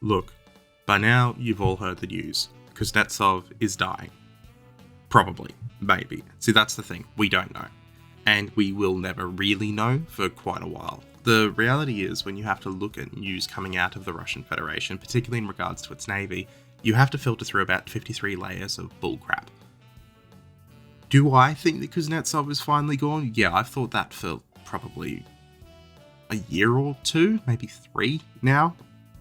Look, by now you've all heard the news. Kuznetsov is dying. Probably. Maybe. See, that's the thing. We don't know. And we will never really know for quite a while. The reality is, when you have to look at news coming out of the Russian Federation, particularly in regards to its navy, you have to filter through about 53 layers of bullcrap. Do I think that Kuznetsov is finally gone? Yeah, I've thought that for probably a year or two, maybe 3 now.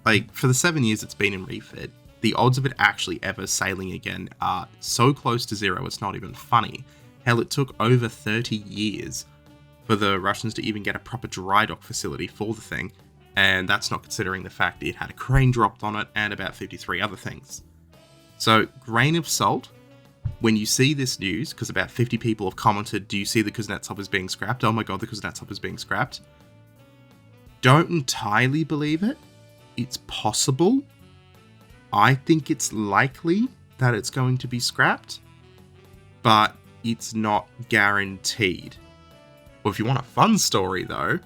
Like, for the 7 years it's been in refit, the odds of it actually ever sailing again are so close to zero, it's not even funny. Hell, it took over 30 years for the Russians to even get a proper dry dock facility for the thing, and that's not considering the fact that it had a crane dropped on it and about 53 other things. So, grain of salt, when you see this news, because about 50 people have commented, do you see the Kuznetsov is being scrapped? Oh my god, the Kuznetsov is being scrapped. Don't entirely believe it. It's possible. I think it's likely that it's going to be scrapped, but it's not guaranteed. Well, if you want a fun story, though,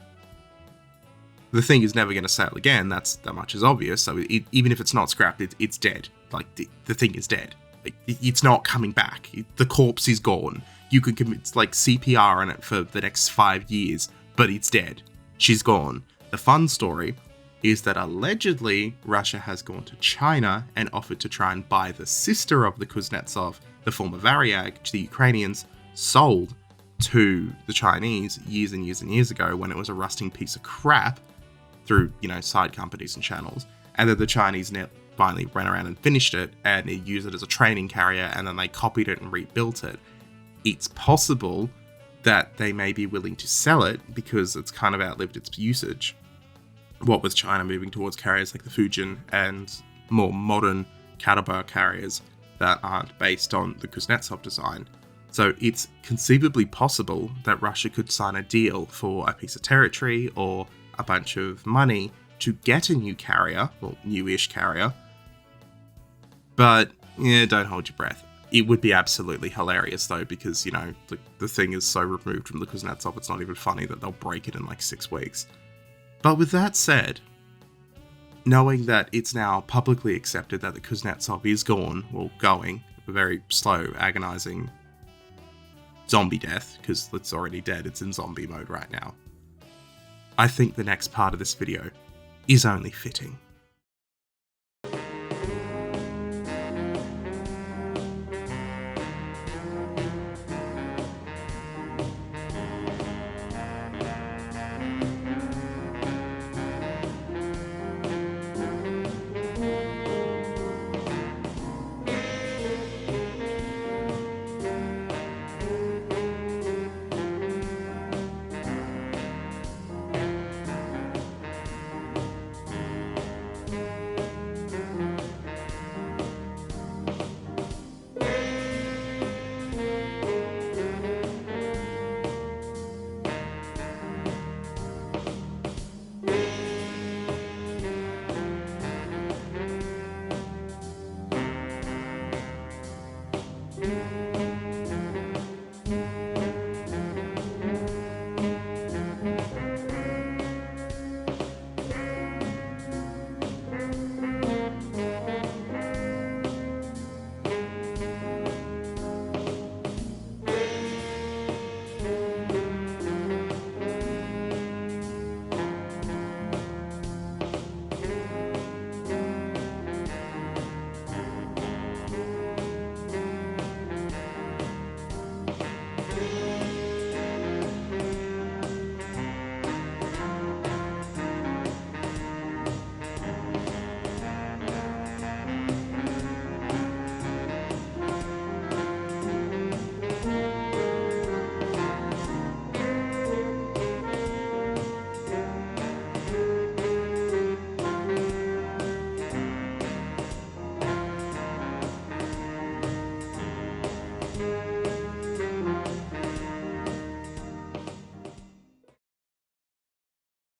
the thing is never going to sail again. That much is obvious. So even if it's not scrapped, it's dead. Like, the thing is dead. Like, it's not coming back. The corpse is gone. You could commit like CPR on it for the next 5 years, but it's dead. She's gone. The fun story is that allegedly Russia has gone to China and offered to try and buy the sister of the Kuznetsov, the former Varyag, which the Ukrainians sold to the Chinese years and years and years ago when it was a rusting piece of crap through, side companies and channels. And then the Chinese finally ran around and finished it and they used it as a training carrier, and then they copied it and rebuilt it. It's possible that they may be willing to sell it because it's kind of outlived its usage. What with China moving towards carriers like the Fujin and more modern Katabar carriers that aren't based on the Kuznetsov design. So it's conceivably possible that Russia could sign a deal for a piece of territory or a bunch of money to get a new carrier, well, newish carrier. But, yeah, don't hold your breath. It would be absolutely hilarious, though, because, the thing is so removed from the Kuznetsov, it's not even funny that they'll break it in like 6 weeks. But with that said, knowing that it's now publicly accepted that the Kuznetsov is gone, or going, a very slow, agonizing zombie death, because it's already dead, it's in zombie mode right now, I think the next part of this video is only fitting.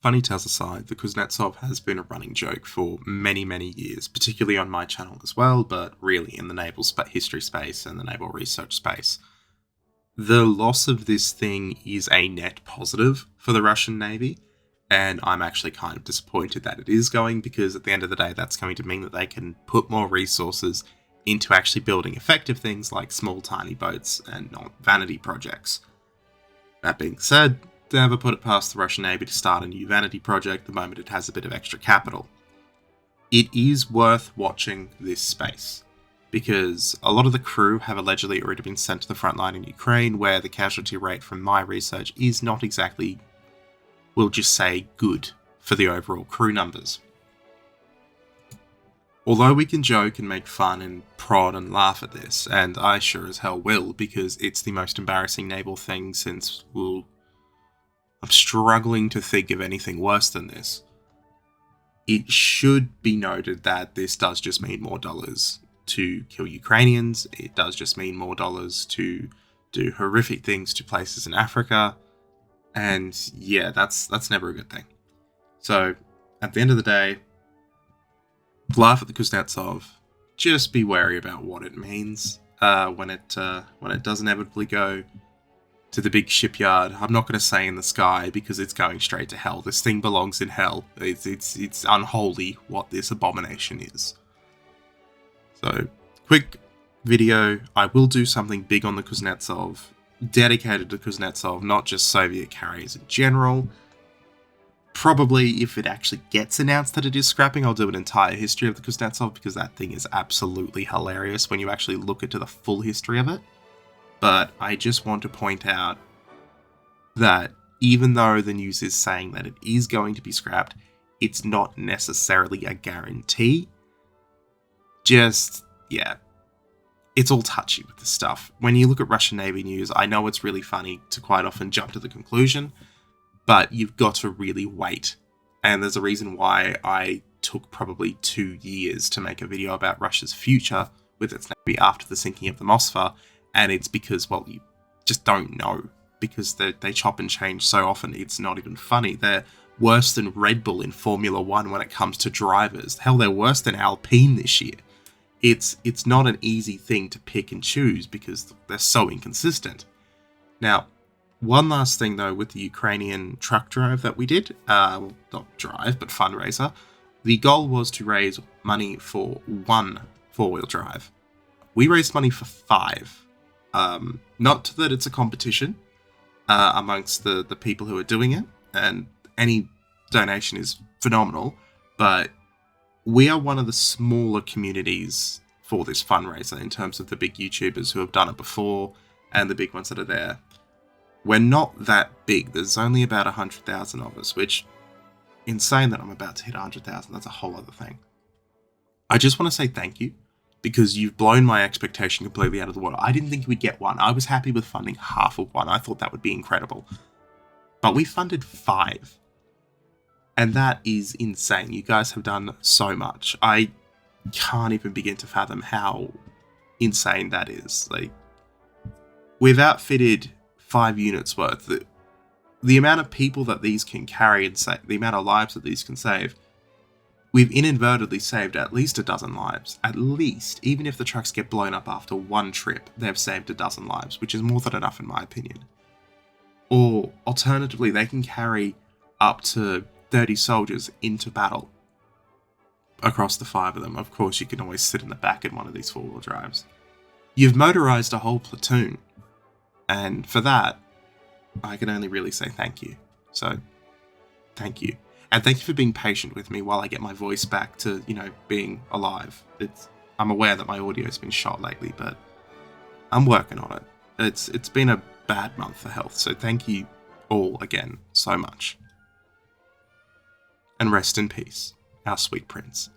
Funny tales aside, the Kuznetsov has been a running joke for many, many years, particularly on my channel as well, but really in the naval history space and the naval research space. The loss of this thing is a net positive for the Russian Navy. And I'm actually kind of disappointed that it is going, because at the end of the day, that's going to mean that they can put more resources into actually building effective things like small, tiny boats and not vanity projects. That being said, never put it past the Russian Navy to start a new vanity project the moment it has a bit of extra capital. It is worth watching this space, because a lot of the crew have allegedly already been sent to the front line in Ukraine, where the casualty rate from my research is not exactly, we'll just say, good for the overall crew numbers. Although we can joke and make fun and prod and laugh at this, and I sure as hell will, because it's the most embarrassing naval thing since, well, I'm struggling to think of anything worse than this. It should be noted that this does just mean more dollars to kill Ukrainians. It does just mean more dollars to do horrific things to places in Africa. And yeah, that's never a good thing. So at the end of the day, laugh at the Kuznetsov. Just be wary about what it means when it does inevitably go to the big shipyard. I'm not going to say in the sky, because it's going straight to hell. This thing belongs in hell. It's unholy what this abomination is. So, quick video. I will do something big on the Kuznetsov, dedicated to Kuznetsov, not just Soviet carriers in general. Probably, if it actually gets announced that it is scrapping, I'll do an entire history of the Kuznetsov, because that thing is absolutely hilarious when you actually look into the full history of it. But I just want to point out that even though the news is saying that it is going to be scrapped, it's not necessarily a guarantee. Just, yeah, it's all touchy with this stuff. When you look at Russian Navy news, I know it's really funny to quite often jump to the conclusion, but you've got to really wait. And there's a reason why I took probably 2 years to make a video about Russia's future with its navy after the sinking of the Moskva. And it's because, well, you just don't know, because they chop and change so often, it's not even funny. They're worse than Red Bull in Formula 1 when it comes to drivers. Hell, they're worse than Alpine this year. It's not an easy thing to pick and choose, because they're so inconsistent. Now, one last thing, though, with the Ukrainian truck drive that we did, well, not drive, but fundraiser, the goal was to raise money for 1 4-wheel drive. We raised money for 5. Not that it's a competition amongst the people who are doing it, and any donation is phenomenal, but we are one of the smaller communities for this fundraiser in terms of the big YouTubers who have done it before and the big ones that are there. We're not that big. There's only about 100,000 of us, which, insane that I'm about to hit 100,000, that's a whole other thing. I just want to say thank you, because you've blown my expectation completely out of the water. I didn't think we'd get 1. I was happy with funding half of 1. I thought that would be incredible. But we funded 5. And that is insane. You guys have done so much. I can't even begin to fathom how insane that is. Like, we've outfitted 5 units worth. The amount of people that these can carry and the amount of lives that these can save, we've inadvertently saved at least a dozen lives. At least. Even if the trucks get blown up after 1 trip, they've saved a dozen lives, which is more than enough in my opinion. Or, alternatively, they can carry up to 30 soldiers into battle across the 5 of them. Of course, you can always sit in the back in one of these 4-wheel drives. You've motorized a whole platoon. And for that, I can only really say thank you. So, thank you. And thank you for being patient with me while I get my voice back to, being alive. I'm aware that my audio's been shot lately, but I'm working on it. It's been a bad month for health, so thank you all again so much. And rest in peace, our sweet prince.